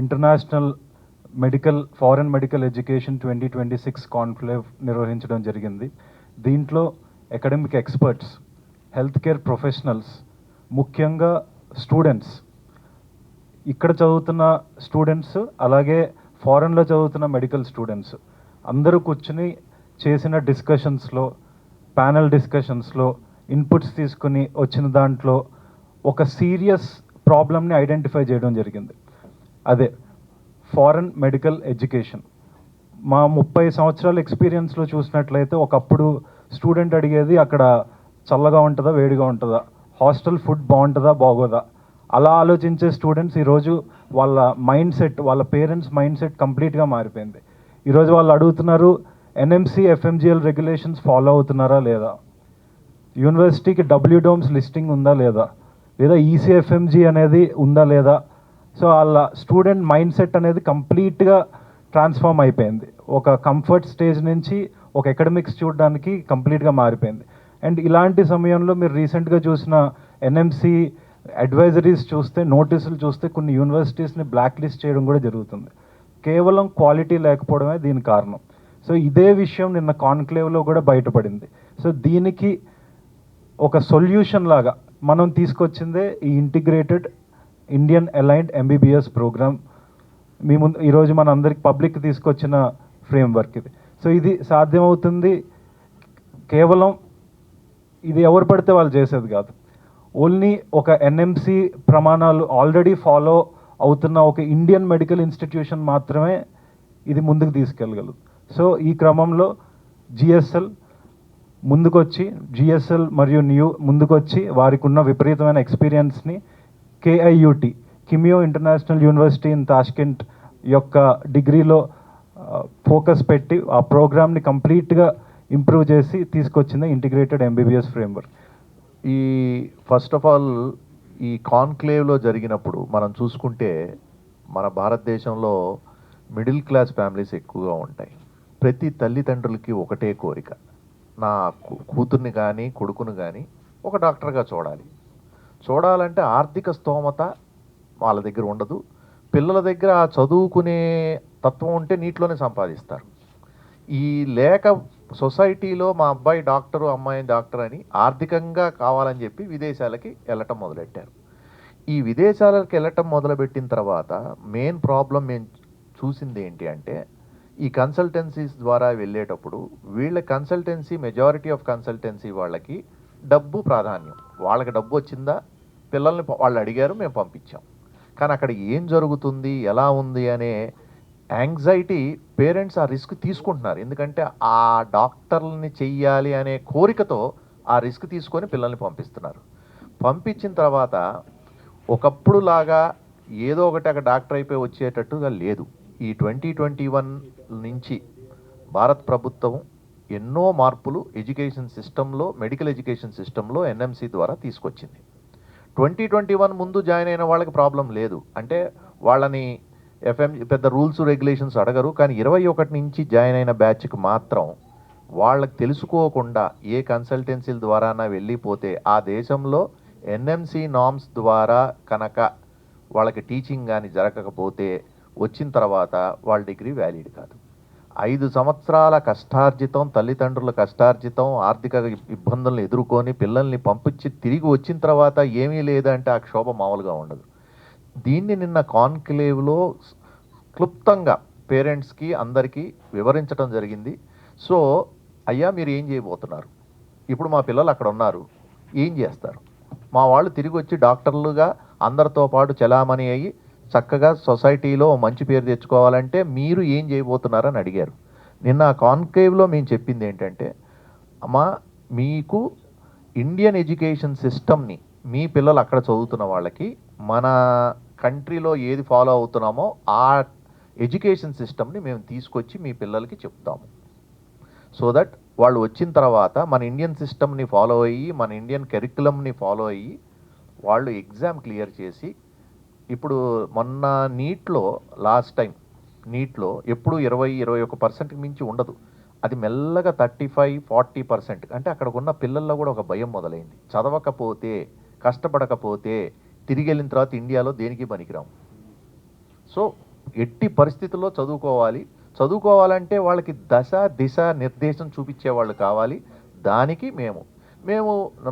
International foreign medical education 2026 conclave నిర్వహించడం జరిగింది. దీంట్లో academic experts, health care professionals, ముఖ్యంగా స్టూడెంట్స్, ఇక్కడ చదువుతున్న స్టూడెంట్స్ అలాగే ఫారెన్లో చదువుతున్న మెడికల్ స్టూడెంట్స్ అందరూ కూర్చుని చేసిన డిస్కషన్స్లో, ప్యానల్ డిస్కషన్స్లో ఇన్పుట్స్ తీసుకుని వచ్చిన దాంట్లో ఒక సీరియస్ ప్రాబ్లమ్ని ఐడెంటిఫై చేయడం జరిగింది. అదే ఫారెన్ మెడికల్ ఎడ్యుకేషన్. మా 30 సంవత్సరాల ఎక్స్పీరియన్స్లో చూసినట్లయితే ఒకప్పుడు స్టూడెంట్ అడిగేది అక్కడ చల్లగా ఉంటుందా వేడిగా ఉంటుందా, హాస్టల్ ఫుడ్ బాగుంటుందా బాగోదా, అలా ఆలోచించే స్టూడెంట్స్ ఈరోజు వాళ్ళ మైండ్ సెట్, వాళ్ళ పేరెంట్స్ మైండ్ సెట్ కంప్లీట్గా మారిపోయింది. ఈరోజు వాళ్ళు అడుగుతున్నారు ఎన్ఎంసి ఎఫ్ఎంజిఎల్ రెగ్యులేషన్స్ ఫాలో అవుతున్నారా లేదా, యూనివర్సిటీకి డబ్ల్యూడోమ్స్ లిస్టింగ్ ఉందా లేదా, లేదా ఈసీఎఫ్ఎంజీ అనేది ఉందా లేదా. సో వాళ్ళ స్టూడెంట్ మైండ్ సెట్ అనేది కంప్లీట్గా ట్రాన్స్ఫార్మ్ అయిపోయింది. ఒక కంఫర్ట్ స్టేజ్ నుంచి ఒక అకాడమిక్స్ చూడడానికి కంప్లీట్గా మారిపోయింది. అండ్ ఇలాంటి సమయంలో మీరు రీసెంట్గా చూసిన ఎన్ఎంసి అడ్వైజరీస్ చూస్తే, నోటీసులు చూస్తే కొన్ని యూనివర్సిటీస్ని బ్లాక్ లిస్ట్ చేయడం కూడా జరుగుతుంది. కేవలం క్వాలిటీ లేకపోవడమే దీని కారణం. సో ఇదే విషయం నిన్న కాన్క్లేవ్లో కూడా బయటపడింది. సో దీనికి ఒక సొల్యూషన్ లాగా మనం తీసుకొచ్చిందే ఈ integrated Indian aligned MBBS programme. మీ ముందు ఈరోజు మన అందరికి పబ్లిక్ తీసుకొచ్చిన ఫ్రేమ్వర్క్ ఇది. సో ఇది సాధ్యమవుతుంది కేవలం, ఇది ఎవరు పడితే వాళ్ళు చేసేది కాదు. ఓన్లీ ఒక ఎన్ఎంసి ప్రమాణాలు ఆల్రెడీ ఫాలో అవుతున్న ఒక ఇండియన్ మెడికల్ ఇన్స్టిట్యూషన్ మాత్రమే ఇది ముందుకు తీసుకెళ్ళగలదు. సో ఈ క్రమంలో జిఎస్ఎల్ ముందుకొచ్చి, జిఎస్ఎల్ మరియు న్యూ ముందుకొచ్చి వారికి ఉన్న విపరీతమైన ఎక్స్పీరియన్స్ని కేఐయుటి, కిమియో ఇంటర్నేషనల్ యూనివర్సిటీ ఇన్ తాష్కెంట్ యొక్క డిగ్రీలో ఫోకస్ పెట్టి ఆ ప్రోగ్రామ్ని కంప్లీట్గా ఇంప్రూవ్ చేసి తీసుకొచ్చింది ఇంటిగ్రేటెడ్ ఎంబీబీఎస్ ఫ్రేమ్వర్క్. ఈ ఫస్ట్ ఆఫ్ ఆల్ ఈ కాన్క్లేవ్లో జరిగినప్పుడు మనం చూసుకుంటే మన భారతదేశంలో మిడిల్ క్లాస్ ఫ్యామిలీస్ ఎక్కువగా ఉంటాయి. ప్రతి తల్లిదండ్రులకి ఒకటే కోరిక, నా కూతుర్ని కానీ కొడుకుని కానీ ఒక డాక్టర్గా చూడాలంటే ఆర్థిక స్తోమత వాళ్ళ దగ్గర ఉండదు. పిల్లల దగ్గర ఆ చదువుకునే తత్వం ఉంటే నీటిలోనే సంపాదిస్తారు. ఈ లేక సొసైటీలో మా అబ్బాయి డాక్టరు, అమ్మాయి డాక్టర్ అని ఆర్థికంగా కావాలని చెప్పి విదేశాలకి వెళ్ళటం మొదలెట్టారు. ఈ విదేశాలకు వెళ్ళటం మొదలుపెట్టిన తర్వాత మెయిన్ ప్రాబ్లం మేము చూసింది ఏంటి అంటే, ఈ కన్సల్టెన్సీస్ ద్వారా వెళ్ళేటప్పుడు వీళ్ళ కన్సల్టెన్సీ, మెజారిటీ ఆఫ్ కన్సల్టెన్సీ వాళ్ళకి డబ్బు ప్రాధాన్యం. వాళ్ళకి డబ్బు వచ్చిందా, పిల్లల్ని వాళ్ళు అడిగారు, మేము పంపించాం. కానీ అక్కడ ఏం జరుగుతుంది, ఎలా ఉంది అనే యాంగ్జైటీ పేరెంట్స్ ఆ రిస్క్ తీసుకుంటున్నారు. ఎందుకంటే ఆ డాక్టర్లని చెయ్యాలి అనే కోరికతో ఆ రిస్క్ తీసుకొని పిల్లల్ని పంపిస్తున్నారు. పంపించిన తర్వాత ఒకప్పుడు లాగా ఏదో ఒకటి అక్కడ డాక్టర్ అయిపోయి వచ్చేటట్టుగా లేదు. ఈ 2021 నుంచి భారత ప్రభుత్వం ఎన్నో మార్పులు ఎడ్యుకేషన్ సిస్టంలో, మెడికల్ ఎడ్యుకేషన్ సిస్టంలో ఎన్ఎంసి ద్వారా తీసుకొచ్చింది. 2021 ముందు జాయిన్ అయిన వాళ్ళకి ప్రాబ్లం లేదు, అంటే వాళ్ళని పెద్ద రూల్స్ రెగ్యులేషన్స్ అడగరు. కానీ 21 నుంచి జాయిన్ అయిన బ్యాచ్కి మాత్రం వాళ్ళకి తెలుసుకోకుండా ఏ కన్సల్టెన్సీల ద్వారానా వెళ్ళిపోతే ఆ దేశంలో ఎన్ఎంసి నామ్స్ ద్వారా కనుక వాళ్ళకి టీచింగ్ కానీ జరగకపోతే వచ్చిన తర్వాత వాళ్ళ డిగ్రీ వ్యాలిడ్ కాదు. 5 సంవత్సరాల కష్టార్జితం, తల్లిదండ్రుల కష్టార్జితం, ఆర్థిక ఇబ్బందులను ఎదుర్కొని పిల్లల్ని పంపించి తిరిగి వచ్చిన తర్వాత ఏమీ లేదంటే ఆ క్షోభ మామూలుగా ఉండదు. దీన్ని నిన్న కాన్క్లేవ్లో క్లుప్తంగా పేరెంట్స్కి అందరికీ వివరించడం జరిగింది. సో అయ్యా మీరు ఏం చేయబోతున్నారు, ఇప్పుడు మా పిల్లలు అక్కడ ఉన్నారు, ఏం చేస్తారు, మా వాళ్ళు తిరిగి వచ్చి డాక్టర్లుగా అందరితో పాటు చలామణి అయ్యి చక్కగా సొసైటీలో మంచి పేరు తెచ్చుకోవాలంటే మీరు ఏం చేయబోతున్నారని అడిగారు. నిన్న కాన్క్లేవ్లో మేము చెప్పింది ఏంటంటే, అమ్మా మీకు ఇండియన్ ఎడ్యుకేషన్ సిస్టమ్ని మీ పిల్లలు అక్కడ చదువుతున్న వాళ్ళకి మన కంట్రీలో ఏది ఫాలో అవుతున్నామో ఆ ఎడ్యుకేషన్ సిస్టమ్ని మేము తీసుకొచ్చి మీ పిల్లలకి చెప్తాము. సో దట్ వాళ్ళు వచ్చిన తర్వాత మన ఇండియన్ సిస్టమ్ని ఫాలో అయ్యి, మన ఇండియన్ కరికులంని ఫాలో అయ్యి వాళ్ళు ఎగ్జామ్ క్లియర్ చేసి, ఇప్పుడు మొన్న నీట్లో లాస్ట్ టైం నీట్లో ఎప్పుడు 20-21% మించి ఉండదు, అది మెల్లగా 35-40%. అంటే అక్కడ ఉన్న పిల్లల్లో కూడా ఒక భయం మొదలైంది. చదవకపోతే, కష్టపడకపోతే తిరిగి వెళ్ళిన తర్వాత ఇండియాలో దేనికి పనికిరాము. సో ఎట్టి పరిస్థితుల్లో చదువుకోవాలంటే వాళ్ళకి దశ దిశ నిర్దేశం చూపించేవాళ్ళు కావాలి. దానికి మేము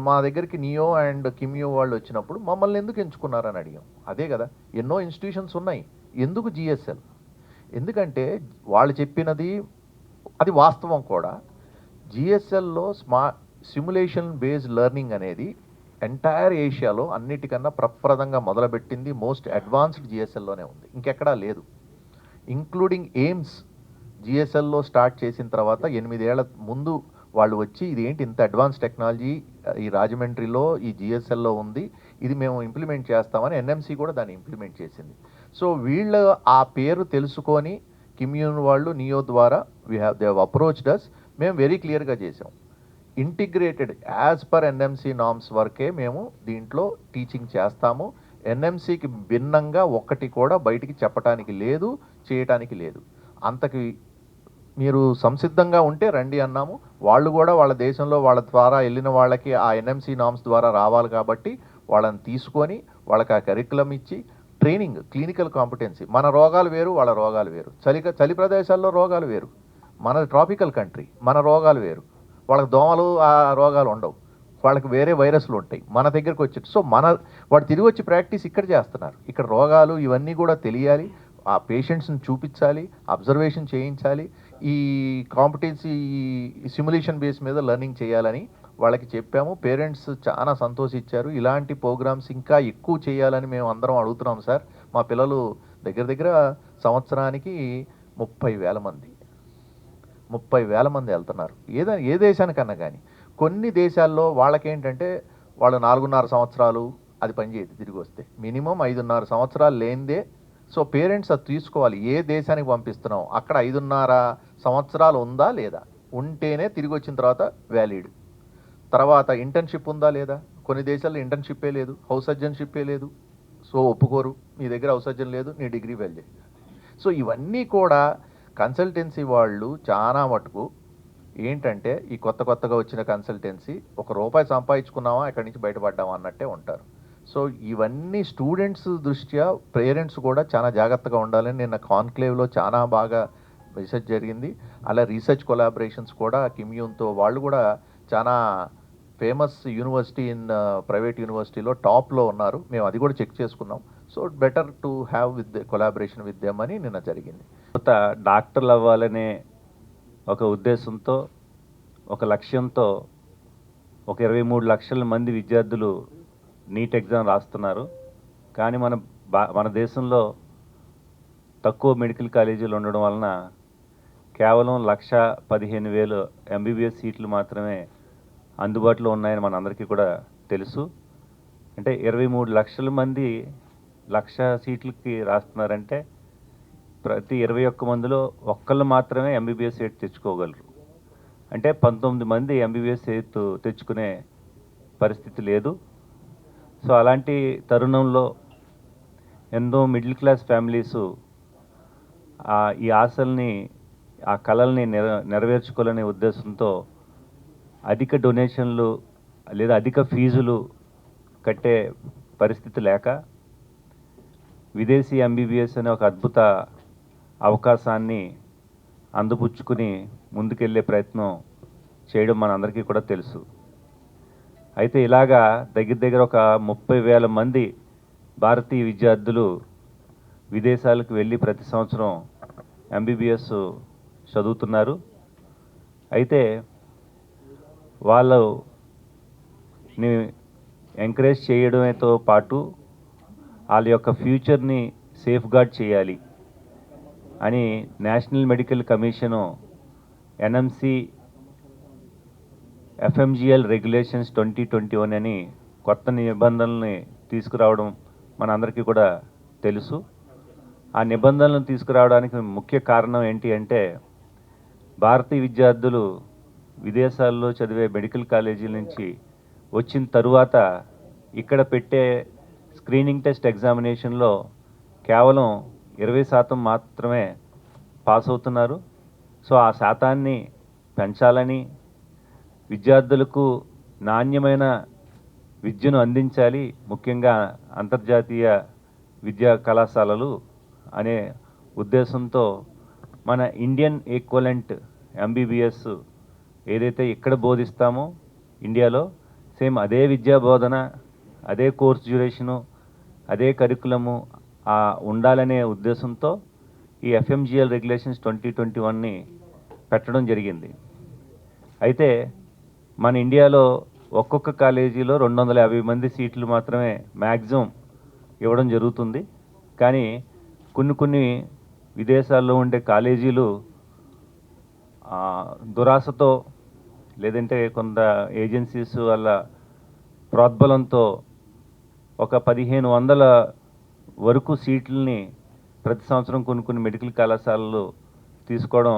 మా దగ్గరికి నియో అండ్ కిమియో వాళ్ళు వచ్చినప్పుడు మమ్మల్ని ఎందుకు ఎంచుకున్నారని అడిగాం. అదే కదా, ఎన్నో ఇన్స్టిట్యూషన్స్ ఉన్నాయి, ఎందుకు జిఎస్ఎల్? ఎందుకంటే వాళ్ళు చెప్పినది అది వాస్తవం కూడా. జిఎస్ఎల్లో సిమ్యులేషన్ బేస్డ్ లెర్నింగ్ అనేది ఎంటైర్ ఏషియాలో అన్నిటికన్నా ప్రప్రదంగా మొదలుపెట్టింది మోస్ట్ అడ్వాన్స్డ్ జిఎస్ఎల్లోనే ఉంది, ఇంకెక్కడా లేదు. ఇంక్లూడింగ్ ఎయిమ్స్ జిఎస్ఎల్లో స్టార్ట్ చేసిన తర్వాత 8 ఏళ్ల ముందు వాళ్ళు వచ్చి ఇది ఏంటి ఇంత అడ్వాన్స్ టెక్నాలజీ ఈ రాజమండ్రిలో ఈ జిఎస్ఎల్లో ఉంది, ఇది మేము ఇంప్లిమెంట్ చేస్తామని ఎన్ఎంసి కూడా దాన్ని ఇంప్లిమెంట్ చేసింది. సో వీళ్ళు ఆ పేరు తెలుసుకొని కిమ్యూన్ వాళ్ళు నియో ద్వారా దే హ్యావ్ అప్రోచ్డ్ అస్. మేము వెరీ క్లియర్గా చేసాం, integrated as per NMC norms వరకే మేము దీంట్లో టీచింగ్ చేస్తాము. ఎన్ఎంసికి భిన్నంగా ఒక్కటి కూడా బయటికి చెప్పడానికి లేదు, చేయటానికి లేదు. అంతకి మీరు సంసిద్ధంగా ఉంటే రండి అన్నాము. వాళ్ళు కూడా వాళ్ళ దేశంలో వాళ్ళ ద్వారా వెళ్ళిన వాళ్ళకి ఆ ఎన్ఎంసి నామ్స్ ద్వారా రావాలి కాబట్టి వాళ్ళని తీసుకొని వాళ్ళకి ఆ కరికులం ఇచ్చి ట్రైనింగ్, క్లినికల్ కాంపిటెన్సీ. మన రోగాలు వేరు, వాళ్ళ రోగాలు వేరు. చలి ప్రదేశాల్లో రోగాలు వేరు, మన ట్రాపికల్ కంట్రీ, మన రోగాలు వేరు. వాళ్ళకి దోమలు ఆ రోగాలు ఉండవు, వాళ్ళకి వేరే వైరస్లు ఉంటాయి. మన దగ్గరకు వచ్చి సో వాడు తిరిగి వచ్చి ప్రాక్టీస్ ఇక్కడ చేస్తున్నారు. ఇక్కడ రోగాలు ఇవన్నీ కూడా తెలియాలి, ఆ పేషెంట్స్ని చూపించాలి, అబ్జర్వేషన్ చేయించాలి, ఈ కాంపిటెన్సీ సిమ్యులేషన్ బేస్ మీద లెర్నింగ్ చేయాలని వాళ్ళకి చెప్పాము. పేరెంట్స్ చాలా సంతోషించారు. ఇలాంటి ప్రోగ్రామ్స్ ఇంకా ఎక్కువ చేయాలని మేము అందరం అడుగుతున్నాం సార్. మా పిల్లలు దగ్గర సంవత్సరానికి 30,000 మంది వెళ్తున్నారు ఏ దేశానికన్నా. కానీ కొన్ని దేశాల్లో వాళ్ళకేంటంటే వాళ్ళు 4.5 సంవత్సరాలు అది పనిచేయదు, తిరిగి వస్తే మినిమం 5.5 సంవత్సరాలు లేనిదే. సో పేరెంట్స్ అది తీసుకోవాలి, ఏ దేశానికి పంపిస్తున్నాం అక్కడ 5.5 సంవత్సరాలు ఉందా లేదా, ఉంటేనే తిరిగి వచ్చిన తర్వాత వ్యాలిడ్. తర్వాత ఇంటర్న్షిప్ ఉందా లేదా, కొన్ని దేశాల్లో ఇంటర్న్షిప్పే లేదు, హౌస్ సర్జన్షిప్పే లేదు. సో ఒప్పుకోరు, మీ దగ్గర హౌస్ సర్జన్ లేదు, నీ డిగ్రీ వెళ్ళే. సో ఇవన్నీ కూడా కన్సల్టెన్సీ వాళ్ళు చాలా మటుకు ఏంటంటే ఈ కొత్తగా వచ్చిన కన్సల్టెన్సీ ₹1 సంపాదించుకున్నామా ఎక్కడి నుంచి బయటపడ్డామా అన్నట్టే ఉంటారు. సో ఇవన్నీ స్టూడెంట్స్ దృష్ట్యా పేరెంట్స్ కూడా చాలా జాగ్రత్తగా ఉండాలని నిన్న కాన్క్లేవ్లో చాలా బాగా రీసెర్చ్ జరిగింది. అలా రీసెర్చ్ కొలాబరేషన్స్ కూడా కిమ్యూన్తో వాళ్ళు కూడా చాలా ఫేమస్ యూనివర్సిటీ ప్రైవేట్ యూనివర్సిటీలో టాప్లో ఉన్నారు. మేము అది కూడా చెక్ చేసుకున్నాం. So better to have with collaboration with them అని నిన్న జరిగింది. డాక్టర్లు అవ్వాలనే ఒక ఉద్దేశంతో, ఒక లక్ష్యంతో ఒక 23 లక్షల మంది విద్యార్థులు నీట్ ఎగ్జామ్ రాస్తున్నారు. కానీ మన దేశంలో తక్కువ మెడికల్ కాలేజీలు ఉండడం వలన కేవలం 1,15,000 ఎంబీబీఎస్ సీట్లు మాత్రమే అందుబాటులో ఉన్నాయని మనందరికీ కూడా తెలుసు. అంటే 23 లక్షల మంది 1,00,000 సీట్లకి రాస్తున్నారంటే ప్రతి 21 మందిలో ఒక్కళ్ళు మాత్రమే ఎంబీబీఎస్ సీట్ తెచ్చుకోగలరు. అంటే 19 మంది ఎంబీబీఎస్ సీట్ తెచ్చుకునే పరిస్థితి లేదు. సో అలాంటి తరుణంలో ఎన్నో మిడిల్ క్లాస్ ఫ్యామిలీసు ఈ ఆశల్ని, ఆ కళల్ని నెరవేర్చుకోవాలనే ఉద్దేశంతో అధిక డొనేషన్లు లేదా అధిక ఫీజులు కట్టే పరిస్థితి లేక విదేశీ ఎంబీబీఎస్ అనే ఒక అద్భుత అవకాశాన్ని అందిపుచ్చుకుని ముందుకెళ్ళే ప్రయత్నం చేయడం మనందరికీ కూడా తెలుసు. అయితే ఇలాగా దగ్గర ఒక 30,000 మంది భారతీయ విద్యార్థులు విదేశాలకు వెళ్ళి ప్రతి సంవత్సరం ఎంబీబీఎస్ చదువుతున్నారు. అయితే వాళ్ళని ఎంకరేజ్ చేయడంతో పాటు వాళ్ళ యొక్క ఫ్యూచర్ని సేఫ్ గార్డ్ చేయాలి అని national medical commission NMC FMGL regulations 2021 అని కొత్త నిబంధనల్ని తీసుకురావడం మనందరికీ కూడా తెలుసు. ఆ నిబంధనలను తీసుకురావడానికి ముఖ్య కారణం ఏంటి అంటే భారతీయ విద్యార్థులు విదేశాల్లో చదివే మెడికల్ కాలేజీల నుంచి వచ్చిన తరువాత ఇక్కడ పెట్టే స్క్రీనింగ్ టెస్ట్ ఎగ్జామినేషన్లో కేవలం 20% మాత్రమే పాస్ అవుతున్నారు. సో ఆ శాతాన్ని పెంచాలని, విద్యార్థులకు నాణ్యమైన విద్యను అందించాలి. ముఖ్యంగా అంతర్జాతీయ విద్యా కళాశాలలు అనే ఉద్దేశంతో మన ఇండియన్ ఈక్వలెంట్ ఎంబీబీఎస్ ఏదైతే ఇక్కడ బోధిస్తామో ఇండియాలో సేమ్ అదే విద్యా బోధన, అదే కోర్స్ డ్యూరేషను, అదే కరికులము ఉండాలనే ఉద్దేశంతో ఈ ఎఫ్ఎంజిఎల్ రెగ్యులేషన్స్ 2021ని పెట్టడం జరిగింది. అయితే మన ఇండియాలో ఒక్కొక్క కాలేజీలో 250 మంది సీట్లు మాత్రమే మ్యాక్సిమం ఇవ్వడం జరుగుతుంది. కానీ కొన్ని విదేశాల్లో ఉండే కాలేజీలు దురాశతో లేదంటే కొంత ఏజెన్సీస్ వల్ల ప్రోద్బలంతో ఒక 1500 వరకు సీట్లని ప్రతి సంవత్సరం కొన్ని మెడికల్ కళాశాలలు తీసుకోవడం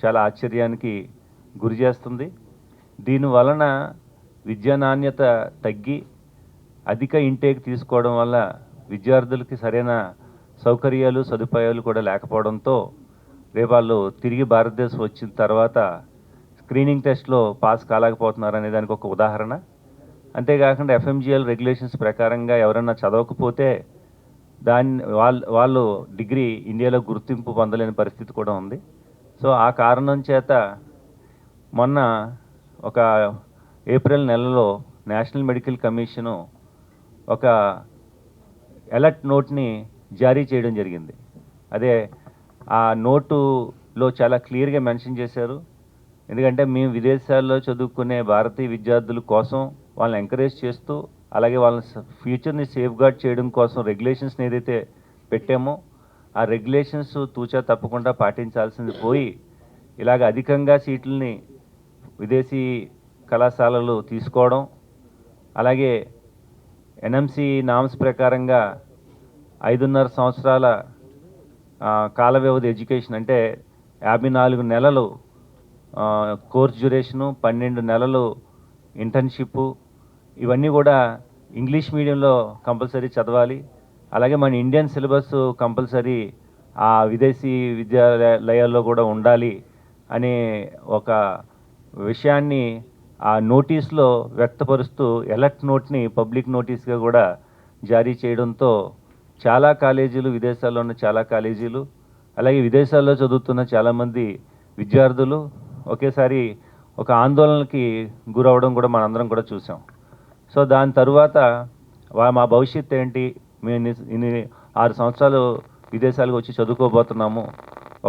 చాలా ఆశ్చర్యానికి గురి చేస్తుంది. దీని వలన విద్యా నాణ్యత తగ్గి అధిక ఇంటేక్ తీసుకోవడం వల్ల విద్యార్థులకి సరైన సౌకర్యాలు సదుపాయాలు కూడా లేకపోవడంతో రేపు వాళ్ళు తిరిగి భారతదేశం వచ్చిన తర్వాత స్క్రీనింగ్ టెస్ట్లో పాస్ కాలేకపోతున్నారు అనే దానికి ఒక ఉదాహరణ. అంతేకాకుండా ఎఫ్ఎంజిఎల్ రెగ్యులేషన్స్ ప్రకారంగా ఎవరన్నా చదవకపోతే వాళ్ళు డిగ్రీ ఇండియాలో గుర్తింపు పొందలేని పరిస్థితి కూడా ఉంది. సో ఆ కారణం చేత మొన్న ఒక ఏప్రిల్ నెలలో నేషనల్ మెడికల్ కమిషను ఒక అలర్ట్ నోట్ని జారీ చేయడం జరిగింది. అదే ఆ నోటులో చాలా క్లియర్గా మెన్షన్ చేశారు. ఎందుకంటే మేము విదేశాల్లో చదువుకునే భారతీయ విద్యార్థుల కోసం వాళ్ళని ఎంకరేజ్ చేస్తూ అలాగే వాళ్ళ ఫ్యూచర్ని సేఫ్ గార్డ్ చేయడం కోసం రెగ్యులేషన్స్ని ఏదైతే పెట్టామో ఆ రెగ్యులేషన్స్ తూచా తప్పకుండా పాటించాల్సింది పోయి ఇలాగ అధికంగా సీట్లని విదేశీ కళాశాలలు తీసుకోవడం, అలాగే ఎన్ఎంసి నామ్స్ ప్రకారంగా 5.5 సంవత్సరాల కాల వ్యవధి ఎడ్యుకేషన్ అంటే 54 నెలలు కోర్స్ డ్యూరేషను, 12 నెలలు ఇంటర్న్షిప్, ఇవన్నీ కూడా ఇంగ్లీష్ మీడియంలో కంపల్సరీ చదవాలి. అలాగే మన ఇండియన్ సిలబస్ కంపల్సరీ ఆ విదేశీ విద్యాలయాల్లో కూడా ఉండాలి అనే ఒక విషయాన్ని ఆ నోటీస్లో వ్యక్తపరుస్తూ అలర్ట్ నోట్ని పబ్లిక్ నోటీస్గా కూడా జారీ చేయడంతో చాలా కాలేజీలు, విదేశాల్లో ఉన్న చాలా కాలేజీలు, అలాగే విదేశాల్లో చదువుతున్న చాలామంది విద్యార్థులు ఒకేసారి ఒక ఆందోళనకి గురవడం కూడా మనందరం కూడా చూసాం. సో దాని తరువాత మా భవిష్యత్తు ఏంటి, మేము ఇన్ని 6 సంవత్సరాలు విదేశాలకు వచ్చి చదువుకోబోతున్నాము,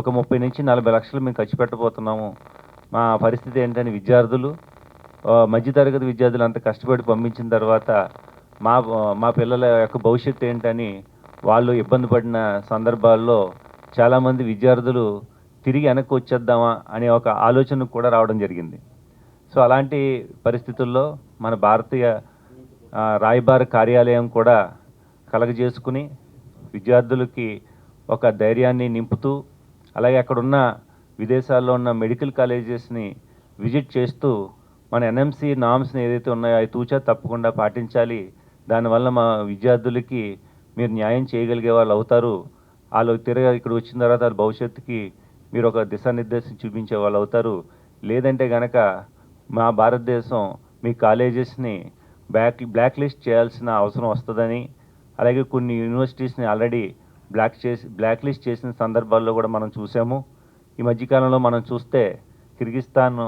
ఒక 30 నుంచి 40 లక్షలు మేము ఖర్చు పెట్టబోతున్నాము, మా పరిస్థితి ఏంటని విద్యార్థులు, మధ్యతరగతి విద్యార్థులు అంత కష్టపడి పంపించిన తర్వాత మా పిల్లల యొక్క భవిష్యత్తు ఏంటని వాళ్ళు ఇబ్బంది పడిన సందర్భాల్లో చాలామంది విద్యార్థులు తిరిగి వెనక్కి వచ్చేద్దామా అనే ఒక ఆలోచన కూడా రావడం జరిగింది. సో అలాంటి పరిస్థితుల్లో మన భారతీయ రాయబార కార్యాలయం కూడా కలగజేసుకుని విద్యార్థులకి ఒక ధైర్యాన్ని నింపుతూ అలాగే అక్కడున్న విదేశాల్లో ఉన్న మెడికల్ కాలేజెస్ని విజిట్ చేస్తూ మన ఎన్ఎంసి నామ్స్ని ఏదైతే ఉన్నాయో అవి తూచా తప్పకుండా పాటించాలి, దానివల్ల మా విద్యార్థులకి మీరు న్యాయం చేయగలిగే వాళ్ళు అవుతారు, వాళ్ళు తిరగా ఇక్కడ వచ్చిన తర్వాత వాళ్ళ భవిష్యత్తుకి మీరు ఒక దిశానిర్దేశం చూపించే వాళ్ళు అవుతారు, లేదంటే కనుక మా భారతదేశం మీ కాలేజెస్ని బ్లాక్ లిస్ట్ చేయాల్సిన అవసరం వస్తుందని, అలాగే కొన్ని యూనివర్సిటీస్ని ఆల్రెడీ బ్లాక్ లిస్ట్ చేసిన సందర్భాల్లో కూడా మనం చూసాము. ఈ మధ్యకాలంలో మనం చూస్తే కిర్గిస్తాన్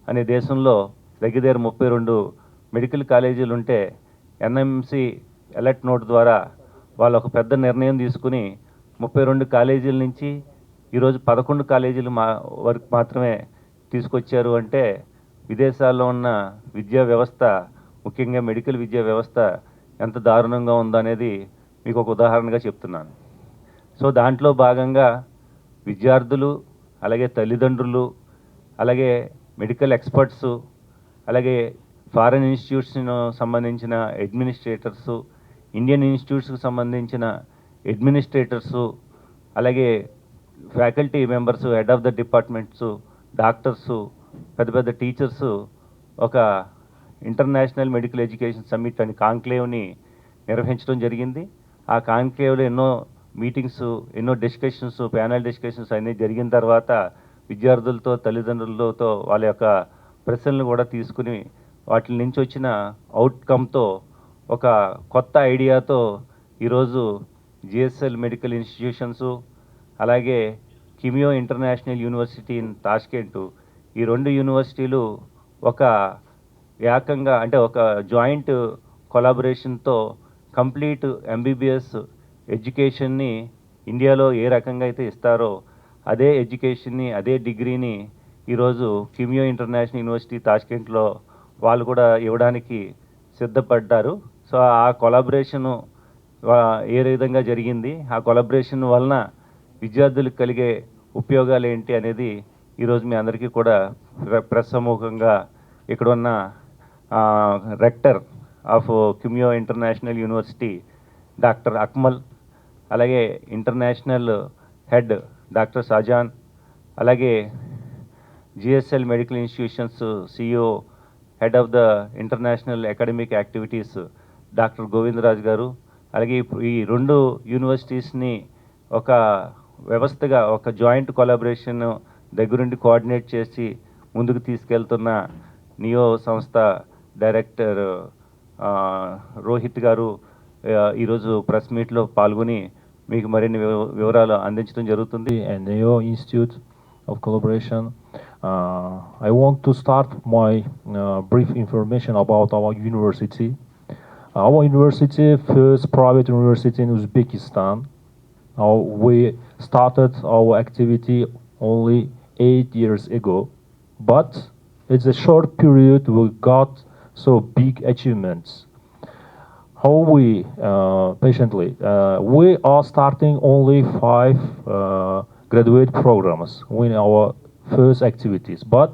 అనే దేశంలో దగ్గర 32 మెడికల్ కాలేజీలు ఉంటే ఎన్ఎంసి అలర్ట్ నోట్ ద్వారా వాళ్ళు ఒక పెద్ద నిర్ణయం తీసుకుని 32 కాలేజీల నుంచి ఈరోజు 11 కాలేజీలు వరకు మాత్రమే తీసుకొచ్చారు. అంటే విదేశాల్లో ఉన్న విద్యా వ్యవస్థ, ముఖ్యంగా మెడికల్ విద్యా వ్యవస్థ ఎంత దారుణంగా ఉందనేది మీకు ఒక ఉదాహరణగా చెప్తున్నాను. సో దాంట్లో భాగంగా విద్యార్థులు, అలాగే తల్లిదండ్రులు, అలాగే మెడికల్ ఎక్స్పర్ట్స్, అలాగే ఫారెన్ ఇన్స్టిట్యూట్స్ను సంబంధించిన అడ్మినిస్ట్రేటర్సు, ఇండియన్ ఇన్స్టిట్యూట్స్కి సంబంధించిన అడ్మినిస్ట్రేటర్సు, అలాగే faculty members, head of the departments, doctors, పెద్ద టీచర్సు ఒక ఇంటర్నేషనల్ మెడికల్ ఎడ్యుకేషన్ సమ్మిట్ అని కాంక్లేవ్ని నిర్వహించడం జరిగింది. ఆ కాంక్లేవ్లో ఎన్నో మీటింగ్స్, ఎన్నో డిస్కషన్స్, ప్యానల్ డిస్కషన్స్ అన్నీ జరిగిన తర్వాత విద్యార్థులతో, తల్లిదండ్రులతో వాళ్ళ యొక్క ప్రశ్నలను కూడా తీసుకుని వాటి నుంచి వచ్చిన అవుట్కమ్తో ఒక కొత్త ఐడియాతో ఈరోజు జిఎస్ఎల్ మెడికల్ ఇన్స్టిట్యూషన్స్, అలాగే కిమియో ఇంటర్నేషనల్ యూనివర్సిటీ ఇన్ తాష్కెంట్, ఈ 2 యూనివర్సిటీలు ఒక ఏకంగా అంటే ఒక జాయింట్ కొలాబరేషన్తో కంప్లీట్ ఎంబీబీఎస్ ఎడ్యుకేషన్ని ఇండియాలో ఏ రకంగా అయితే ఇస్తారో అదే ఎడ్యుకేషన్ని, అదే డిగ్రీని ఈరోజు కిమియో ఇంటర్నేషనల్ యూనివర్సిటీ తాష్కెంట్లో వాళ్ళు కూడా ఇవ్వడానికి సిద్ధపడ్డారు. సో ఆ కొలాబరేషను ఏ విధంగా జరిగింది, ఆ కొలాబరేషన్ వలన విద్యార్థులకు కలిగే ఉపయోగాలు ఏంటి అనేది ఈరోజు మీ అందరికీ కూడా ప్రెస్ సమూహంగా ఇక్కడ ఉన్న rector of Kimyo international university doctor Akmal, అలాగే ఇంటర్నేషనల్ హెడ్ డాక్టర్ షాజాన్, అలాగే GSL medical institutions CEO, head of the international academic activities doctor Govindaraj గారు, అలాగే ఈ 2 యూనివర్సిటీస్ని ఒక వ్యవస్థగా ఒక జాయింట్ కొలాబరేషన్ దగ్గరుండి కోఆర్డినేట్ చేసి ముందుకు తీసుకెళ్తున్న నియో సంస్థ డైరెక్టర్ రోహిత్ గారు ఈరోజు ప్రెస్ మీట్లో పాల్గొని మీకు మరిన్ని వివరాలు అందించడం జరుగుతుంది. And NEO Institute of Collaboration. I want to start my brief information about our university. Our university, first private university in Uzbekistan. We started our activity only 8 years ago, but it's a short period we got so big achievements. How we patiently we are starting only 5 graduate programs in our first activities, but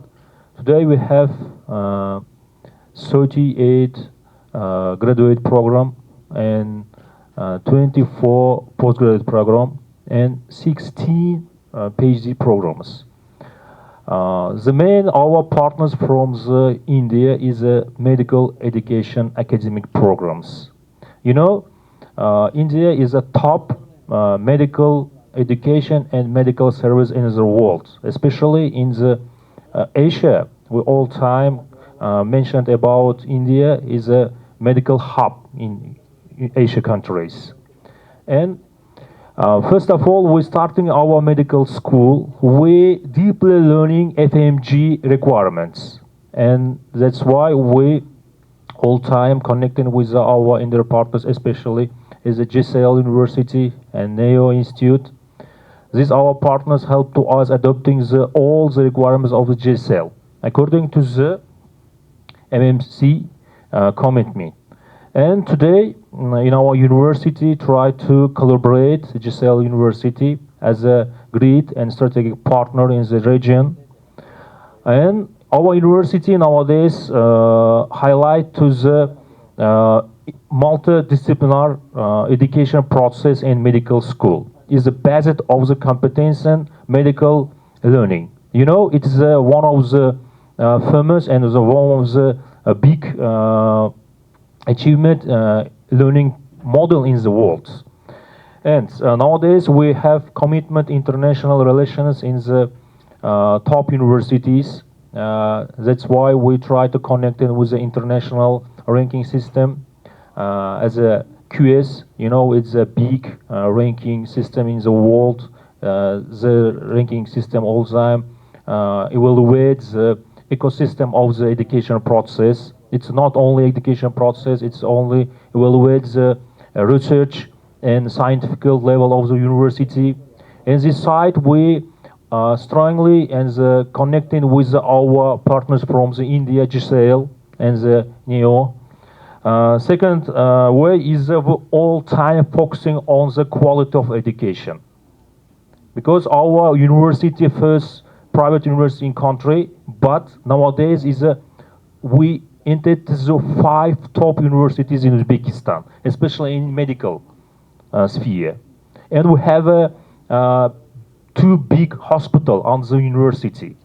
today we have 38 graduate program and 24 postgraduate program and 16 PhD programs. The main our partners from India is medical education academic programs. You know, India is a top medical education and medical service in the world, especially in the Asia. We all time mentioned about India is a medical hub in Asia countries. And first of all, we're starting our medical school. We deeply learning FMG requirements, and that's why we all time connecting with our India partners, especially is the GSL University and NEO Institute. These our partners help to us adopting all the requirements of the GSL according to the MMC commitment. And today, in our university, try to collaborate GSL University as a great and strategic partner in the region. And our university nowadays highlight to the multidisciplinary education process in medical school is the basis of the competence and medical learning. You know, it is one of the famous and one of the big achievement learning model in the world. And nowadays we have commitment international relations in the top universities. That's why we try to connect it with the international ranking system as a QS. You know, it's a big ranking system in the world. The ranking system all the time evaluates the ecosystem of the education process. It's not only education process, it's only evaluates the research and scientific level of the university. In this side, we strongly and connecting with our partners from the India, GSL and the NEO. Second way is all time focusing on the quality of education. Because our university first private university in country, but nowadays is we entered the 5 top universities in Uzbekistan, especially in medical sphere. And we have 2 big hospital on the university.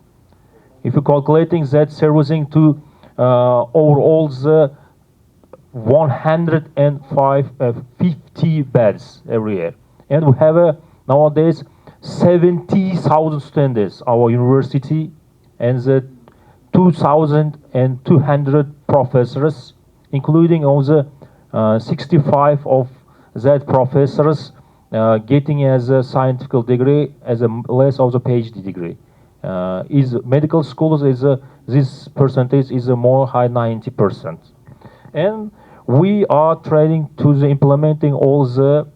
If you're calculating that servicing to overall the 150 beds every year. And we have nowadays 70,000 students our university and the 2,200 professors, including all the 65 of that professors getting as a scientific degree as a less of the PhD degree. Is medical schools is this percentage is a more high 90%, and we are trying to the implementing all the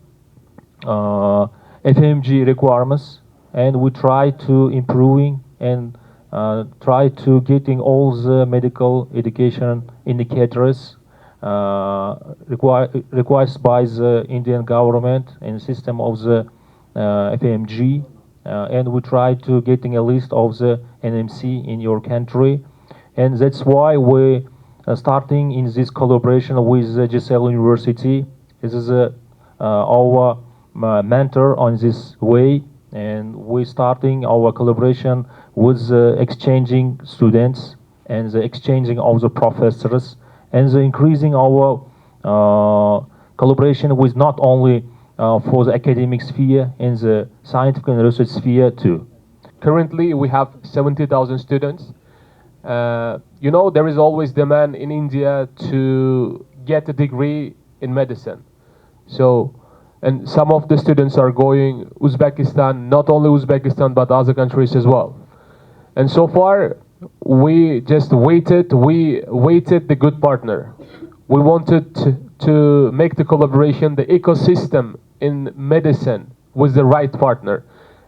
FMG requirements, and we try to improving and try to getting all the medical education indicators requires by the Indian government and system of the FMG, and we try to getting a list of the NMC in your country, and that's why we starting in this collaboration with GSL University. This is our mentor on this way, and we're starting our collaboration with exchanging students and the exchanging of the professors, and the increasing our collaboration with not only for the academic sphere and the scientific and research sphere too. Currently, we have 70,000 students. You know, there is always demand in India to get a degree in medicine. So, and some of the students are going Uzbekistan, not only Uzbekistan, but other countries as well. And so far, we just waited the good partner. We wanted to make the collaboration, the ecosystem in medicine with the right partner.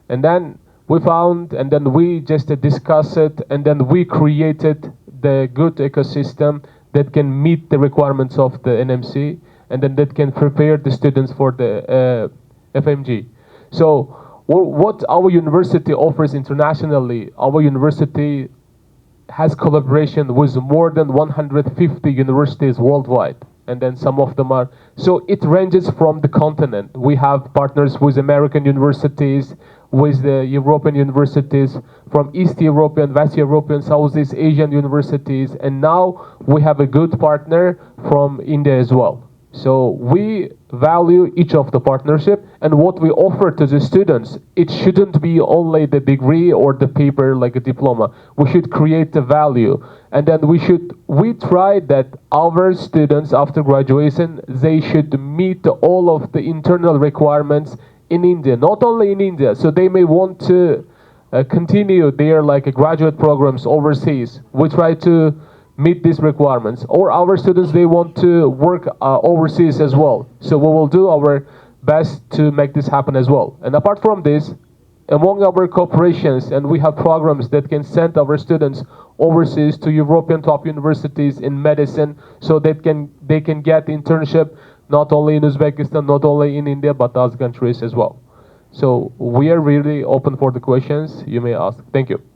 And then we found, and then we just discussed it, and then we created the good ecosystem that can meet the requirements of the NMC, and then that can prepare the students for the FMG. So what our university offers internationally, our university has collaboration with more than 150 universities worldwide, and then some of them are, so it ranges from the continent. We have partners with American universities, with the European universities, from East European, West European, Southeast Asian universities, and now we have a good partner from India as well. So we value each of the partnership, and what we offer to the students, it shouldn't be only the degree or the paper like a diploma. We should create the value, and then we try that our students after graduation, they should meet all of the internal requirements in India, not only in India. So they may want to continue their like graduate programs overseas. We try to meet these requirements, or our students, they want to work overseas as well. So we will do our best to make this happen as well. And apart from this, among our corporations, and we have programs that can send our students overseas to European top universities in medicine, so they can get internship not only in Uzbekistan, not only in India, but other countries as well. So we are really open for the questions you may ask. Thank you.